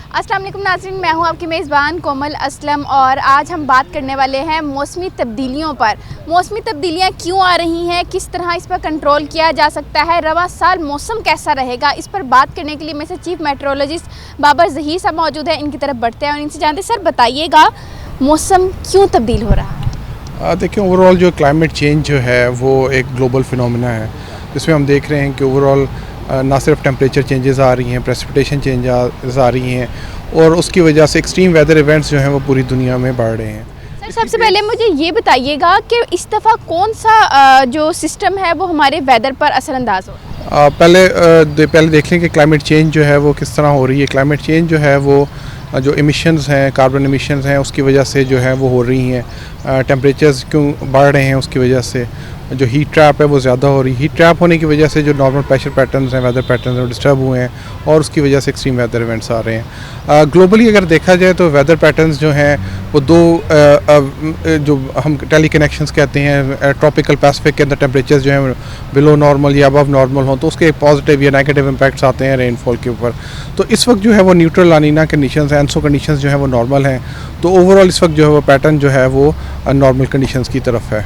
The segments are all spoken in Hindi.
अस्सलाम वालेकुम नाज़रीन, मैं हूं आपकी मेज़बान कोमल असलम और आज हम बात करने वाले हैं मौसमी तब्दीलियों पर। मौसमी तब्दीलियां क्यों आ रही हैं, किस तरह इस पर कंट्रोल किया जा सकता है, रवा साल मौसम कैसा रहेगा, इस पर बात करने के लिए मेरे से चीफ मेट्रोलॉजिस्ट बाबर ज़हीर साहब मौजूद हैं। इनकी तरफ बढ़ते हैं और इनसे जानते हैं, सर बताइएगा मौसम क्यों तब्दील हो रहा है? देखिए, ओवरऑल जो क्लाइमेट चेंज जो है वो एक ग्लोबल फिनोमेना है, जिसमें हम देख रहे हैं कि ओवरऑल ना सिर्फ टेम्परेचर चेंजेस आ रही हैं, प्रेसिपिटेशन चेंजेस आ रही हैं और उसकी वजह से एक्सट्रीम वेदर इवेंट्स जो हैं वो पूरी दुनिया में बढ़ रहे हैं। सर सबसे पहले मुझे ये बताइएगा कि इस दफ़ा कौन सा जो सिस्टम है वो हमारे वेदर पर असरअंदाज हो? पहले देख लें कि क्लाइमेट चेंज जो है वो किस तरह हो रही है। क्लाइमेट चेंज जो है वो जो एमिशंस हैं, कार्बन एमिशंस हैं, उसकी वजह से जो है वो हो रही हैं। टेम्परेचर्स क्यों बढ़ रहे हैं, उसकी वजह से जो हीट ट्रैप है वो ज़्यादा हो रही है। हीट ट्रैप होने की वजह से जो नॉर्मल प्रेशर पैटर्न्स हैं, वेदर पैटर्न्स हैं, डिस्टर्ब हुए हैं और उसकी वजह से एक्सट्रीम वेदर इवेंट्स आ रहे हैं। ग्लोबली अगर देखा जाए तो वेदर पैटर्न्स जो हैं वो दो जो हम टेली कनेक्शंस कहते हैं, ट्रॉपिकल पैसिफिक के अंदर टेम्परेचर जो हैं बिलो नॉर्मल या अबव नॉर्मल हों तो उसके पॉजिटिव या नेगेटिव इम्पैक्ट्स आते हैं रेनफॉल के ऊपर। तो इस वक्त जो है वो न्यूट्रल लानीना कंडीशंस हैं, एनसो कंडीशंस जो है वो नॉर्मल हैं। तो ओवरऑल इस वक्त जो है वो पैटर्न जो है वो नॉर्मल कंडीशंस की तरफ है।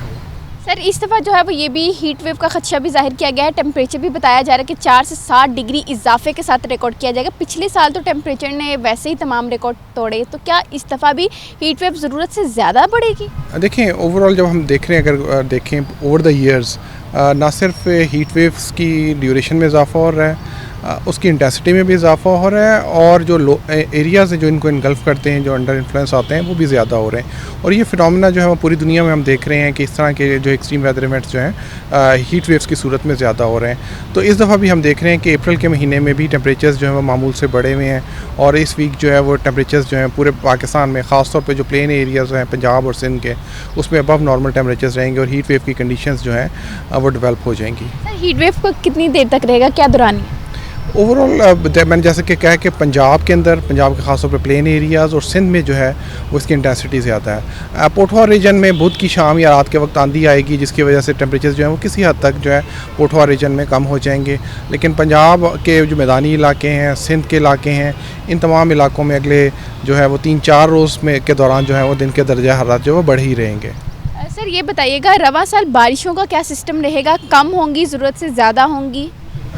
सर इस दफ़ा जो है वो ये भी हीट वेव का खदशा भी जाहिर किया गया है। टेम्परेचर भी बताया जा रहा है कि 4 से 7 डिग्री इजाफे के साथ रिकॉर्ड किया जाएगा। पिछले साल तो टेम्परेचर ने वैसे ही तमाम रिकॉर्ड तोड़े, तो क्या इस दफ़ा भी हीट वेव ज़रूरत से ज़्यादा बढ़ेगी? देखें, ओवरऑल जब हम देख रहे हैं, अगर देखें ओवर द ईयर्स ना सिर्फ हीट वेव्स की ड्यूरेशन में इजाफा हो रहा है, उसकी इंटेंसिटी में भी इजाफा हो रहा है और जो एरियाज़ हैं जो इनको इनगल्फ करते हैं, जो अंडर इन्फ्लुएंस आते हैं, वो भी ज़्यादा हो रहे हैं। और ये फिनोमेना जो है वो पूरी दुनिया में हम देख रहे हैं कि इस तरह के जो एक्सट्रीम वेदर इवेंट्स जो हैं हीट वेव्स की सूरत में ज़्यादा हो रहे हैं। तो इस दफ़ा भी हम देख रहे हैं कि अप्रैल के महीने में भी टेम्परेचर्स जो हैं वो मामूल से बढ़े हुए हैं और इस वीक जो है वो टेम्परेचर्स जो हैं पूरे पाकिस्तान में, ख़ासतौर पर जो प्लेन एरियाज़ हैं पंजाब और सिंध के, उसमें अबव नॉर्मल टेम्परेचर्स रहेंगे और हीट वेव की कंडीशंस जो हैं वो डेवलप हो जाएंगी। सर हीट वेव को कितनी देर तक रहेगा, क्या दौरानी? ओवरऑल मैंने जैसे कि कहा कि पंजाब के अंदर, पंजाब के खासतौर पर प्लेन एरियाज़ और सिंध में जो है वो इसकी इंटेंसिटी ज़्यादा है। पोठवा रीजन में बुध की शाम या रात के वक्त आंधी आएगी, जिसकी वजह से टेम्परेचर जो है वो किसी हद तक जो है पोठवा रीजन में कम हो जाएंगे। लेकिन पंजाब के जो मैदानी इलाके हैं, सिंध के इलाके हैं, इन तमाम इलाकों में अगले जो है वो 3-4 रोज़ में के दौरान जो है वो दिन के दर्जा हरारत जो है वो बढ़ ही रहेंगे। सर ये बताइएगा रवा साल बारिशों का क्या सिस्टम रहेगा, कम होंगी, ज़रूरत से ज़्यादा होंगी?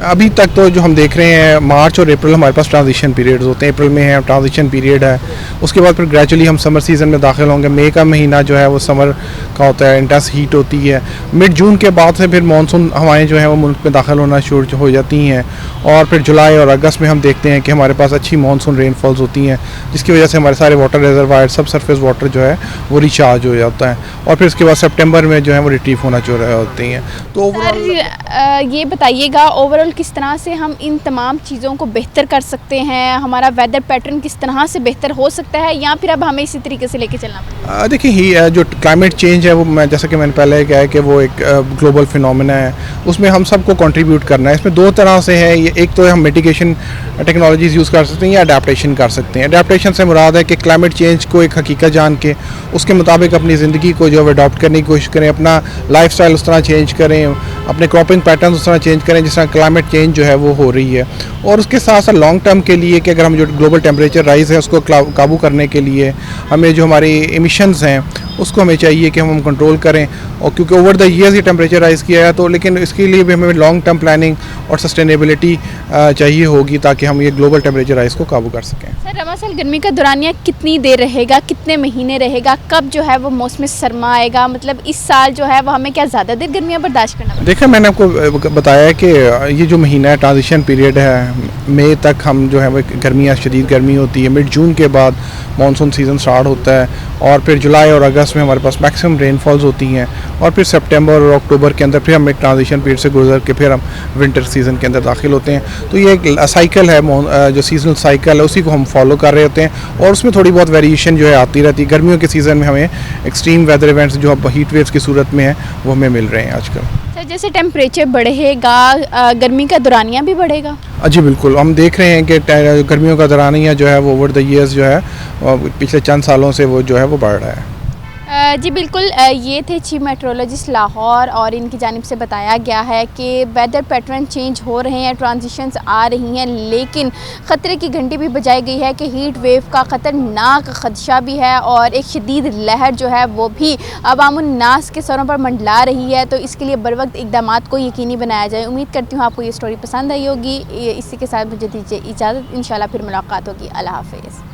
अभी तक तो जो हम देख रहे हैं मार्च और अप्रैल हमारे पास ट्रांजिशन पीरियड्स होते हैं। अप्रैल में है ट्रांजिशन पीरियड है, उसके बाद फिर ग्रेजुअली हम समर सीज़न में दाखिल होंगे। मई का महीना जो है वो समर का होता है, इंटेंस हीट होती है। मिड जून के बाद से फिर मानसून हवाएं जो हैं वो मुल्क में दाखिल होना शुरू हो जाती हैं और फिर जुलाई और अगस्त में हम देखते हैं कि हमारे पास अच्छी मानसून रेनफॉल्स होती हैं, जिसकी वजह से हमारे सारे वाटर रिजर्वायर, सब सरफेस वाटर जो है वो रिचार्ज हो जाता है और फिर उसके बाद सितंबर में जो है वो रिट्रीव होना शुरू होती हैं। तो ओवरऑल ये बताइएगा ओवरऑल किस तरह से हम इन तमाम चीज़ों को बेहतर कर सकते हैं, हमारा वेदर पैटर्न किस तरह से बेहतर हो सकता है या फिर अब हमें इसी तरीके से लेके चलना पड़ेगा? देखिए, जो क्लाइमेट चेंज है वो जैसा कि मैंने पहले कहा है कि वो एक ग्लोबल फिनोमेना है, उसमें हम सबको कंट्रीब्यूट करना है। इसमें दो तरह से है, ये एक तो हम मिटिगेशन टेक्नोलॉजीज़ यूज़ कर सकते हैं या अडेप्टेशन कर सकते हैं। अडेप्टेशन से मुराद है कि क्लाइमेट चेंज को एक हकीकत जान के उसके मुताबिक अपनी ज़िंदगी को जो है अडॉप्ट करने की कोशिश करें, अपना लाइफस्टाइल उस तरह चेंज करें, अपने क्रॉपिंग पैटर्न उस तरह चेंज करें जिस तरह क्लाइमेट चेंज जो है वो हो रही है। और उसके साथ साथ लॉन्ग टर्म के लिए कि अगर हम जो ग्लोबल टेम्परेचर राइज़ है उसको काबू करने के लिए हमें जो हमारी एमिशंस हैं उसको हमें चाहिए कि हम कंट्रोल करें। और क्योंकि ओवर द ईयर्स ये टेम्परेचर राइज़ किया है, तो लेकिन इसके लिए भी हमें लॉन्ग टर्म प्लानिंग और सस्टेनेबिलिटी चाहिए होगी ताकि हम ये ग्लोबल टेम्परेचर राइज़ को काबू कर सकें। सर रवा साल गर्मी का दौरानिया कितनी देर रहेगा, कितने महीने रहेगा, कब जो है वो मौसम सरमा आएगा? मतलब इस साल जो है वो हमें क्या ज़्यादा देर गर्मियाँ बर्दाश्त करना पड़ेगा? देखिए, मैंने आपको बताया कि ये जो महीना है ट्रांजिशन पीरियड है, मई तक हम जो है वो गर्मियाँ, शदीद गर्मी होती है। मिड जून के बाद मानसून सीज़न स्टार्ट होता है और फिर जुलाई और अगस्त में हमारे पास मैक्सिमम रेनफॉल्स होती हैं और फिर सितंबर और अक्टूबर के अंदर फिर हम एक ट्रांजिशन पीरियड से गुजर के फिर हम विंटर सीज़न के अंदर दाखिल होते हैं। तो ये एक साइकिल है, जो सीजनल साइकिल है, उसी को हम फॉलो कर रहे होते हैं और उसमें थोड़ी बहुत वेरिएशन जो है आती रहती है। गर्मियों के सीज़न में हमें एक्सट्रीम वेदर इवेंट्स जो हीट वेव्स की सूरत में है वो हमें मिल रहे हैं आजकल। सर जैसे टेम्परेचर बढ़ेगा, गर्मी का दौरानिया भी बढ़ेगा? जी बिल्कुल, हम देख रहे हैं कि गर्मियों का दौरानिया जो है वो ओवर द ईयर्स जो है पिछले चंद सालों से वो जो है वो बढ़ रहा है। जी बिल्कुल, ये थे चीफ मेट्रोलॉजिस्ट लाहौर और इनकी जानिब से बताया गया है कि वेदर पैटर्न चेंज हो रहे हैं, ट्रांजिशंस आ रही हैं, लेकिन ख़तरे की घंटी भी बजाई गई है कि हीट वेव का ख़तरनाक ख़दशा भी है और एक शदीद लहर जो है वो भी अवामुन्नास के सरों पर मंडला रही है। तो इसके लिए बर वक्त इक़दाम को यकीनी बनाया जाए। उम्मीद करती हूँ आपको ये स्टोरी पसंद आई होगी। इसी के साथ मुझे दीजिए इजाज़त, इंशाल्लाह फिर मुलाकात होगी। अल्लाह हाफ़िज़।